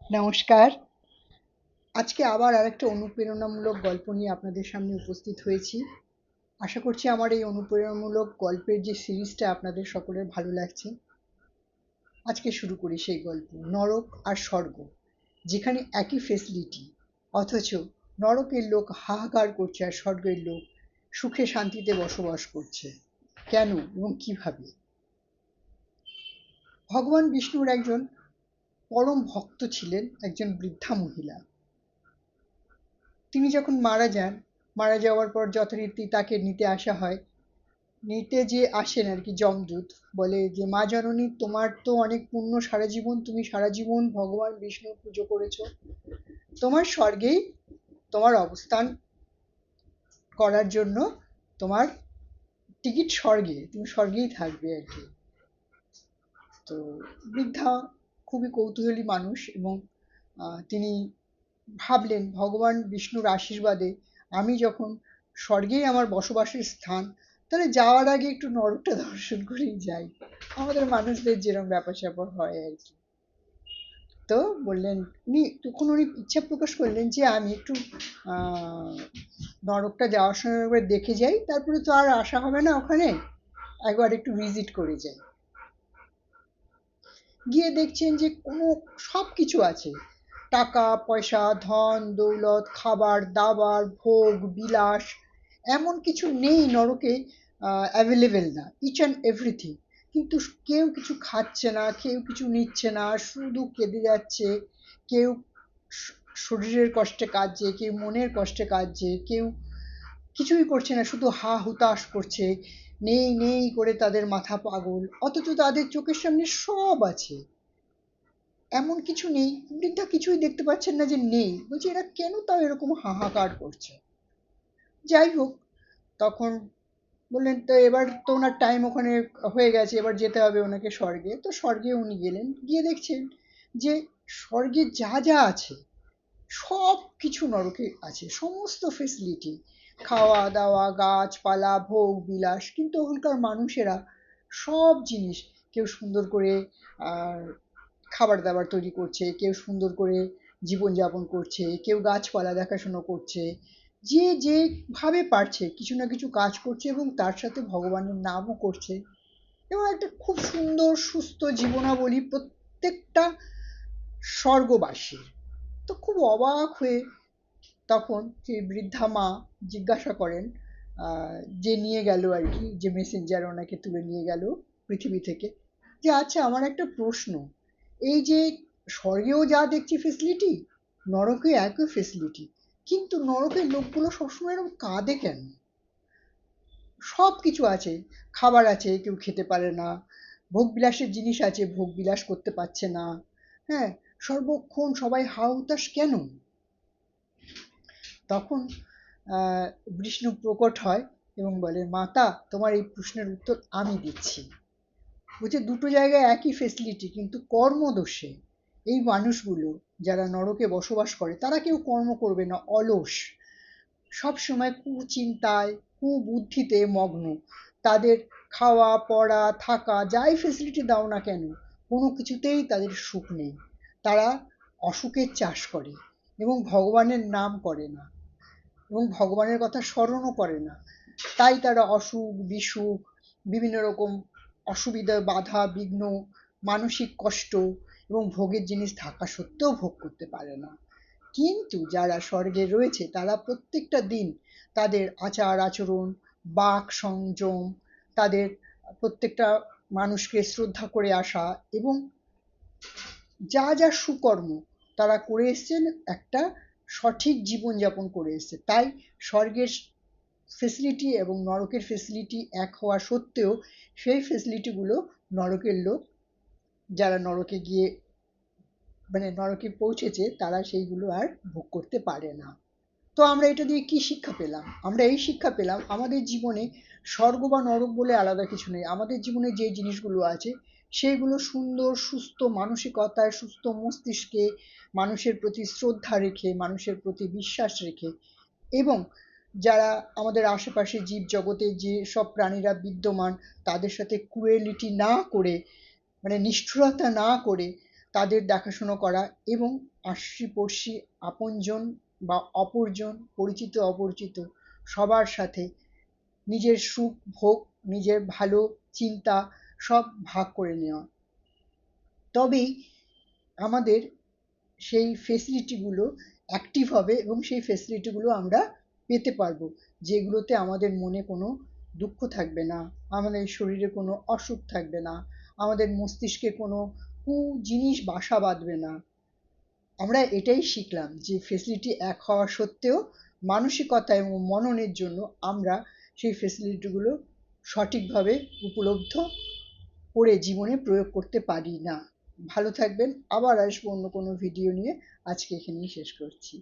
নমস্কার। আজকে আবার আরেকটা অনুপ্রেরণামূলক গল্প নিয়ে আপনাদের সামনে উপস্থিত হয়েছি। আশা করছি আমার এই অনুপ্রেরণামূলক গল্পের যে সিরিজটা আপনাদের সকলের ভালো লাগছে। আজকে শুরু করি সেই গল্প, নরক আর স্বর্গ। যেখানে একই ফেসিলিটি, অথচ নরকের লোক হাহাকার করছে আর স্বর্গের লোক সুখে শান্তিতে বসবাস করছে। কেন এবং কিভাবে? ভগবান বিষ্ণুর একজন পরম ভক্ত ছিলেন একজন বৃদ্ধা মহিলা। তিনি যখন মারা যান, মারা যাওয়ার পর যথারীতি তাকে নিতে আসা হয়। নিতে যে আসেন আর কি যমদূত, বলে যে মা জননী, তোমার তো অনেক পুণ্য, সারা জীবন তুমি সারা জীবন ভগবান বিষ্ণুর পুজো করেছো, তোমার স্বর্গেই তোমার অবস্থান করার জন্য তোমার টিকিট স্বর্গে, তুমি স্বর্গেই থাকবে আর কি। তো বৃদ্ধা খুবই কৌতূহলী মানুষ এবং তিনি ভাবলেন ভগবান বিষ্ণুর আশীর্বাদে আমি যখন স্বর্গেই আমার বসবাসের স্থান, তাহলে যাওয়ার আগে একটু নরকটা দর্শন করেই যাই। আমাদের মানুষদের যেরকম ব্যাপার স্যাপার হয় আর কি। তো বললেন, উনি ইচ্ছা প্রকাশ করলেন যে আমি একটু আহ নরকটা যাওয়ার সময় একবার দেখে যাই, তারপরে তো আর আসা হবে না ওখানে, একবার একটু ভিজিট করে যাই। গিয়ে দেখছেন যে কোনো সব কিছু আছে, টাকা পয়সা, ধন দৌলত, খাবার দাবার, ভোগ বিলাস, এমন কিছু নেই নরকে অ্যাভেলেবেল না, ইচ অ্যান্ড এভরিথিং। কিন্তু কেউ কিছু খাচ্ছে না, কেউ কিছু নিচ্ছে না, শুধু কেঁদে যাচ্ছে। কেউ শরীরের কষ্টে কাঁদছে, কেউ মনের কষ্টে কাঁদছে, কেউ কিছুই করছে না, শুধু হা হুতাশ করছে। নেই নেই করে তাদের মাথা পাগল, অথচ তাদের চোখের সামনে সব আছে, এমন কিছু নেই। বৃদ্ধা কিছুই দেখতে পাচ্ছেন না যে নেই, বলছে এরা কেন তাও এরকম হাহাকার করছে। যাই হোক, তখন বললেন তো এবার তো ওনার টাইম ওখানে হয়ে গেছে, এবার যেতে হবে ওনাকে স্বর্গে। তো স্বর্গে উনি গেলেন, গিয়ে দেখছেন যে স্বর্গে যা যা আছে সব কিছু নরকে আছে, সমস্ত ফেসিলিটি, খাওয়া দাওয়া, গাছপালা, ভোগ বিলাস। কিন্তু ওখানকার মানুষেরা সব জিনিস, কেউ সুন্দর করে আর খাবার দাবার তৈরি করছে, কেউ সুন্দর করে জীবনযাপন করছে, কেউ গাছপালা দেখাশুনো করছে, যে যেভাবে পারছে কিছু না কিছু কাজ করছে এবং তার সাথে ভগবানের নামও করছে। এবং একটা খুব সুন্দর সুস্থ জীবনাবলী প্রত্যেকটা স্বর্গবাসীর। তো খুব অবাক হয়ে তখন সেই বৃদ্ধা মা জিজ্ঞাসা করেন যে নিয়ে গেল আর কি, যে মেসেঞ্জার ওনাকে তুলে নিয়ে গেল পৃথিবী থেকে, যে আচ্ছা আমার একটা প্রশ্ন, এই যে স্বর্গেও যা দেখছি ফেসিলিটি, নরকে একই ফেসিলিটি, কিন্তু নরকের লোকগুলো সবসময় এরকম কাঁদে কেন? সব কিছু আছে, খাবার আছে কেউ খেতে পারে না, ভোগ বিলাসের জিনিস আছে ভোগ বিলাস করতে পারছে না, হ্যাঁ, সর্বক্ষণ সবাই হা হুতাশ কেন? তখন আহ, বিষ্ণু প্রকট হয় এবং বলে, মাতা তোমার এই প্রশ্নের উত্তর আমি দিচ্ছি। বলছে দুটো জায়গায় একই ফেসিলিটি, কিন্তু কর্মদোষে এই মানুষগুলো যারা নরকে বসবাস করে তারা কেউ কর্ম করবে না, অলস, সব সময় কুচিন্তায় কুবুদ্ধিতে মগ্ন। তাদের খাওয়া পড়া থাকা যাই ফেসিলিটি দাও না কেন, কোনো কিছুতেই তাদের সুখ নেই। তারা অসুখের চাষ করে এবং ভগবানের নাম করে না এবং ভগবানের কথা স্মরণও করে না। তাই তারা অসুখ বিসুখ, বিভিন্ন রকম অসুবিধা, বাধা বিঘ্ন, মানসিক কষ্ট এবং ভোগের জিনিস থাকা সত্ত্বেও ভোগ করতে পারে না। কিন্তু যারা স্বর্গে রয়েছে তারা প্রত্যেকটা দিন তাদের আচার আচরণ, বাক সংযম, তাদের প্রত্যেকটা মানুষকে শ্রদ্ধা করে আসা এবং যা যা সুকর্ম তারা করে এসছেন, একটা সঠিক জীবনযাপন করে এসছে। তাই স্বর্গের ফেসিলিটি এবং নরকের ফেসিলিটি এক হওয়া সত্ত্বেও সেই ফেসিলিটিগুলো নরকের লোক, যারা নরকে গিয়ে মানে নরকে পৌঁছেছে, তারা সেইগুলো আর ভোগ করতে পারে না। তো আমরা এটা দিয়ে কি শিক্ষা পেলাম? আমরা এই শিক্ষা পেলাম আমাদের জীবনে স্বর্গ বা নরক বলে আলাদা কিছু নেই। আমাদের জীবনে যে জিনিসগুলো আছে সেগুলো সুন্দর সুস্থ মানসিকতায়, সুস্থ মস্তিষ্কে, মানুষের প্রতি শ্রদ্ধা রেখে, মানুষের প্রতি বিশ্বাস রেখে এবং যারা আমাদের আশেপাশে জীব জগতে যে সব প্রাণীরা বিদ্যমান তাদের সাথে ক্রুয়েলিটি না করে, মানে নিষ্ঠুরতা না করে, তাদের দেখাশোনা করা এবং আশপাশি আপনজন বা অপরজন, পরিচিত অপরিচিত সবার সাথে নিজের সুখ ভোগ, নিজের ভালো চিন্তা সব ভাগ করে নেওয়া। তবেই আমাদের সেই ফেসিলিটিগুলো অ্যাক্টিভ হবে এবং সেই ফেসিলিটিগুলো আমরা পেতে পারবো, যেগুলোতে আমাদের মনে কোনো দুঃখ থাকবে না, আমাদের শরীরে কোনো অসুখ থাকবে না, আমাদের মস্তিষ্কে কোনো জিনিস বাসা বাঁধবে না। আমরা এটাই শিখলাম যে ফেসিলিটি এক হওয়া সত্ত্বেও মানসিকতা এবং মননের জন্য আমরা সেই ফেসিলিটিগুলো সঠিকভাবে উপলব্ধ করে জীবনে প্রয়োগ করতে পারি না। ভালো থাকবেন, আবার আসবো অন্য কোনো ভিডিও নিয়ে। আজকে এখানেই শেষ করছি।